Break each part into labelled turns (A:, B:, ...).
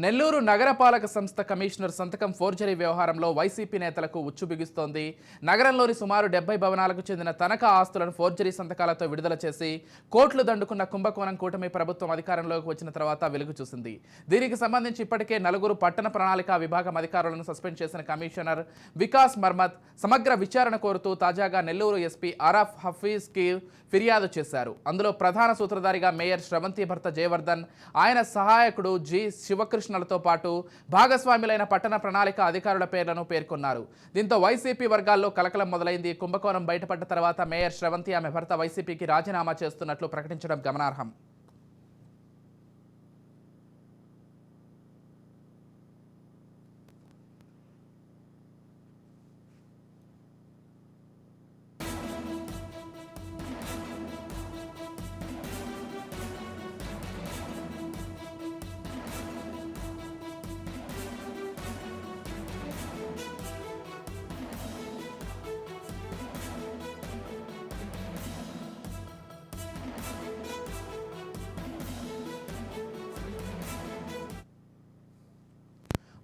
A: నెల్లూరు నగరపాలక సంస్థ కమిషనర్ సంతకం ఫోర్జరీ వ్యవహారంలో వైసీపీ నేతలకు ఉచ్చు బిగుస్తోంది. నగరంలోని సుమారు 70 భవనాలకు చెందిన తనఖా ఆస్తులను ఫోర్జరీ సంతకాలతో విడుదల చేసి కోట్లు దండుకున్న కుంభకోణం కూటమి ప్రభుత్వం అధికారంలోకి వచ్చిన తర్వాత వెలుగు చూసింది. దీనికి సంబంధించి ఇప్పటికే 4 పట్టణ ప్రణాళిక విభాగం అధికారులను సస్పెండ్ చేసిన కమిషనర్ వికాస్ మర్మత్ సమగ్ర విచారణ కోరుతూ తాజాగా నెల్లూరు ఎస్పీ అరాఫ్ హఫీజ్కి ఫిర్యాదు చేశారు. అందులో ప్రధాన సూత్రధారిగా మేయర్ శ్రవంతి భర్త జయవర్ధన్, ఆయన సహాయకుడు జి శివకృష్ణలతో పాటు భాగస్వాములైన పట్టణ ప్రణాళిక అధికారుల పేర్లను పేర్కొన్నారు. దీంతో వైసీపీ వర్గాల్లో కలకలం మొదలైంది. కుంభకోణం బయటపడ్డ తర్వాత మేయర్ శ్రవంతి ఆమె భర్త వైసీపీకి రాజీనామా చేస్తున్నట్లు ప్రకటించడం గమనార్హం.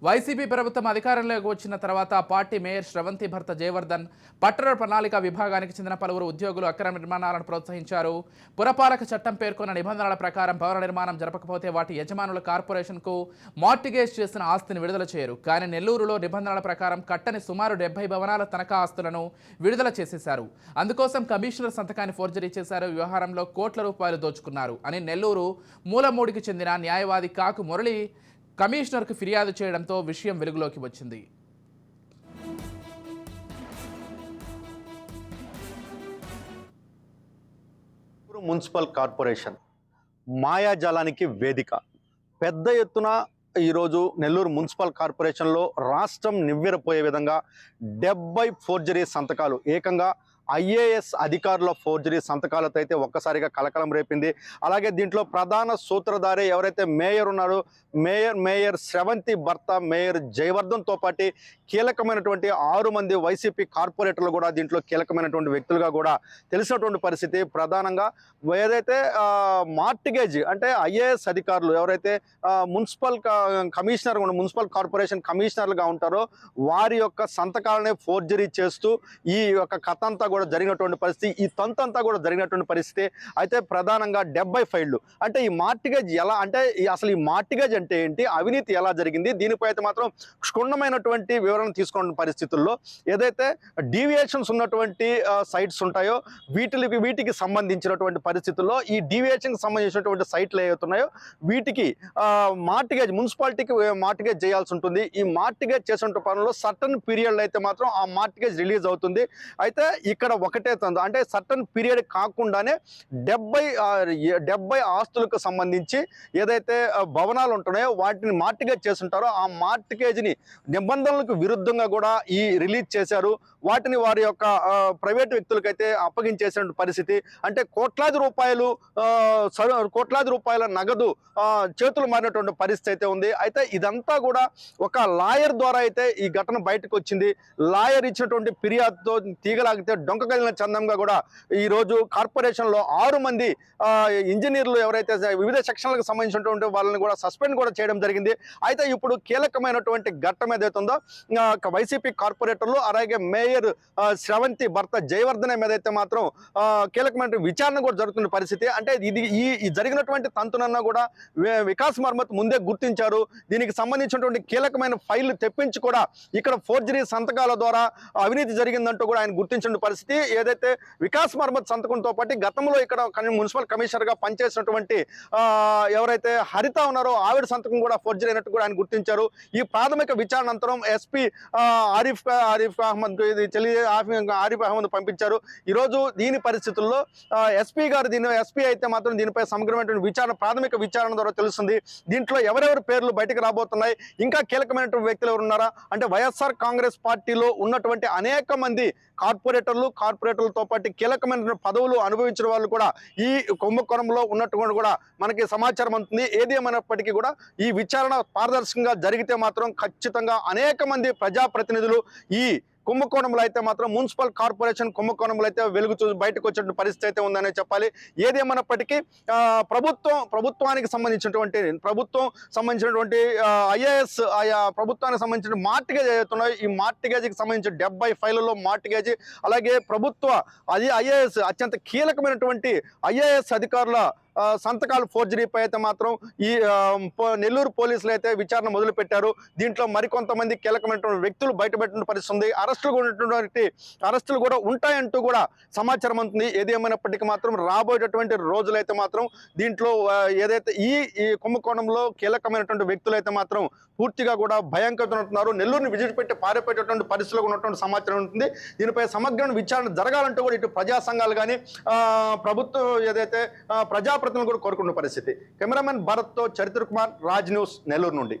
A: వైసీపీ ప్రభుత్వం అధికారంలోకి వచ్చిన తర్వాత పార్టీ మేయర్ శ్రవంతి భర్త జయవర్ధన్ పట్టణ ప్రణాళిక విభాగానికి చెందిన పలువురు ఉద్యోగులు అక్రమ నిర్మాణాలను ప్రోత్సహించారు. పురపాలక చట్టం పేర్కొన్న నిబంధనల ప్రకారం భవన నిర్మాణం జరపకపోతే వాటి యజమానుల కార్పొరేషన్కు మార్టిగేజ్ చేసిన ఆస్తిని విడుదల చేయరు. కానీ నెల్లూరులో నిబంధనల ప్రకారం కట్టని సుమారు 70 భవనాల తనఖా ఆస్తులను విడుదల చేసేశారు. అందుకోసం కమిషనర్ సంతకాన్ని ఫోర్జరీ చేశారు. వ్యవహారంలో కోట్ల రూపాయలు దోచుకున్నారు అని నెల్లూరు మూలమూడికి చెందిన న్యాయవాది కాకు మురళి కమిషనర్కు ఫిర్యాదు చేయడంతో విషయం వెలుగులోకి వచ్చింది.
B: మున్సిపల్ కార్పొరేషన్ మాయాజాలానికి వేదిక. పెద్ద ఎత్తున ఈరోజు నెల్లూరు మున్సిపల్ కార్పొరేషన్లో రాష్ట్రం నివ్వెరపోయే విధంగా 70 ఫోర్జరీ సంతకాలు, ఏకంగా ఐఏఎస్ అధికారుల ఫోర్జరీ సంతకాలతో అయితే ఒక్కసారిగా కలకలం రేపింది. అలాగే దీంట్లో ప్రధాన సూత్రధారి ఎవరైతే మేయర్ ఉన్నారో మేయర్ శ్రవంతి భర్త మేయర్ జయవర్ధన్తో పాటు కీలకమైనటువంటి 6 మంది వైసీపీ కార్పొరేటర్లు కూడా దీంట్లో కీలకమైనటువంటి వ్యక్తులుగా కూడా తెలిసినటువంటి పరిస్థితి. ప్రధానంగా ఏదైతే మార్టిగేజ్ అంటే ఐఏఎస్ అధికారులు ఎవరైతే మున్సిపల్ కార్పొరేషన్ కమిషనర్లుగా ఉంటారో వారి యొక్క సంతకాలనే ఫోర్జరీ చేస్తూ ఈ యొక్క కథ అంతా కూడా జరిగినటువంటి పరిస్థితి, ఈ తంతంతా కూడా జరిగినటువంటి పరిస్థితి. అయితే ప్రధానంగా 70 ఫైళ్లు. అంటే ఈ మార్టిగేజ్ ఎలా, అంటే అసలు ఈ మార్టిగేజ్ అంటే ఏంటి, అవినీతి ఎలా జరిగింది, దీనిపై అయితే మాత్రం క్షుణ్ణమైనటువంటి వివరణ తీసుకున్న పరిస్థితుల్లో ఏదైతే డీవియేషన్స్ ఉన్నటువంటి సైట్స్ ఉంటాయో వీటికి సంబంధించినటువంటి పరిస్థితుల్లో ఈ డీవియేషన్కి సంబంధించినటువంటి సైట్లు ఏవైతున్నాయో వీటికి మున్సిపాలిటీకి మార్టిగేజ్ చేయాల్సి ఉంటుంది. ఈ మార్టిగేజ్ చేసిన పనుల్లో సర్టన్ పీరియడ్లో అయితే మాత్రం ఆ మార్టిగేజ్ రిలీజ్ అవుతుంది. అయితే ఇక్కడ ఒకటే అంటే సర్టన్ పీరియడ్ కాకుండానే 70 ఆస్తులకు సంబంధించి ఏదైతే భవనాలు ఉంటున్నాయో వాటిని మార్టిగేజ్ చేస్తుంటారో ఆ మార్టిగేజ్ని నిబంధనలకు విరుద్ధంగా కూడా ఈ రిలీజ్ చేశారు. వాటిని వారి యొక్క ప్రైవేట్ వ్యక్తులకైతే అప్పగించేసిన పరిస్థితి. అంటే కోట్లాది రూపాయల నగదు చేతులు మారినటువంటి పరిస్థితి అయితే ఉంది. అయితే ఇదంతా కూడా ఒక లాయర్ ద్వారా అయితే ఈ ఘటన బయటకు వచ్చింది. లాయర్ ఇచ్చినటువంటి ఫిర్యాదుతో తీగలాగితే డొంక కదిలిన చందంగా కూడా ఈరోజు కార్పొరేషన్లో 6 మంది ఇంజనీర్లు ఎవరైతే వివిధ సెక్షన్లకు సంబంధించినటువంటి వాళ్ళని కూడా సస్పెండ్ కూడా చేయడం జరిగింది. అయితే ఇప్పుడు కీలకమైనటువంటి ఘట్టం ఏదైతే ఉందో వైసీపీ కార్పొరేటర్లు అలాగే మేయర్ శ్రవంతి భర్త జయవర్ధన్ మీద అయితే మాత్రం కీలకమైన విచారణ కూడా జరుగుతున్న పరిస్థితి. అంటే ఈ జరిగినటువంటి తంతునన్నా కూడా వికాస్ మర్మత్ ముందే గుర్తించారు. దీనికి సంబంధించినటువంటి కీలకమైన ఫైళ్లు తెప్పించి కూడా ఇక్కడ ఫోర్జరీ సంతకాల ద్వారా అవినీతి జరిగిందంటూ కూడా ఆయన గుర్తించిన పరిస్థితి. ఏదైతే వికాస్ మర్మత్ సంతకంతో పాటు గతంలో ఇక్కడ మున్సిపల్ కమిషనర్ గా పనిచేసినటువంటి ఎవరైతే హరిత ఉన్నారో ఆవిడ సంతకం కూడా ఫోర్జరీ అయినట్టు కూడా ఆయన గుర్తించారు. ఈ ప్రాథమిక విచారణ అనంతరం ఎస్పీ ఆరిఫ్ అహ్మద్ పంపించారు. ఈరోజు దీని పరిస్థితుల్లో ఎస్పీ అయితే మాత్రం దీనిపై సమగ్రమైనటువంటి ప్రాథమిక విచారణ ద్వారా తెలుస్తుంది. దీంట్లో ఎవరెవరి పేర్లు బయటకు రాబోతున్నాయి, ఇంకా కీలకమైనటువంటి వ్యక్తులు ఎవరున్నారా అంటే వైఎస్ఆర్ కాంగ్రెస్ పార్టీలో ఉన్నటువంటి అనేక మంది కార్పొరేటర్లతో పాటు కీలకమైన పదవులు అనుభవించిన వాళ్ళు కూడా ఈ కుంభకోణంలో ఉన్నట్టు కూడా మనకి సమాచారం అందుతుంది. ఏది ఏమైనప్పటికీ కూడా ఈ విచారణ పారదర్శకంగా జరిగితే మాత్రం ఖచ్చితంగా అనేక మంది ప్రజాప్రతినిధులు ఈ కుంభకోణంలో అయితే మాత్రం మున్సిపల్ కార్పొరేషన్ కుంభకోణంలో అయితే వెలుగు చూసి బయటకు వచ్చేటువంటి పరిస్థితి అయితే ఉందనే చెప్పాలి. ఏదేమన్నప్పటికీ ప్రభుత్వానికి సంబంధించినటువంటి ఐఏఎస్ ఆయా ప్రభుత్వానికి సంబంధించిన మార్టిగేజ్ ఏదైతున్నాయో ఈ మార్టిగేజ్కి సంబంధించిన 70 ఫైళ్ళలో మార్టిగేజ్, అలాగే ఐఏఎస్ అత్యంత కీలకమైనటువంటి ఐఏఎస్ అధికారుల సంతకాలు ఫోర్జరీపై అయితే మాత్రం ఈ నెల్లూరు పోలీసులు అయితే విచారణ మొదలు పెట్టారు. దీంట్లో మరికొంతమంది కీలకమైనటువంటి వ్యక్తులు బయటపెట్టిన పరిస్థితి ఉంది. అరెస్టులు కూడా ఉంటాయంటూ కూడా సమాచారం అందుతుంది. ఏదేమైనప్పటికీ మాత్రం రాబోయేటటువంటి రోజులైతే మాత్రం దీంట్లో ఏదైతే ఈ కుంభకోణంలో కీలకమైనటువంటి వ్యక్తులు అయితే మాత్రం పూర్తిగా కూడా భయంకరంటున్నారు. నెల్లూరుని విజిట్ పెట్టి పారిపోయేటటువంటి పరిస్థితుల్లో ఉన్నటువంటి సమాచారం ఉంటుంది. దీనిపై సమగ్ర విచారణ జరగాలంటూ కూడా ఇటు ప్రజా సంఘాలు కానీ ప్రభుత్వం ఏదైతే ప్రజాప్రతినిధులు కూడా కోరుకున్న పరిస్థితి. కెమెరామెన్ భరత్తో చరిత్ర కుమార్, రాజ్ న్యూస్, నెల్లూరు నుండి.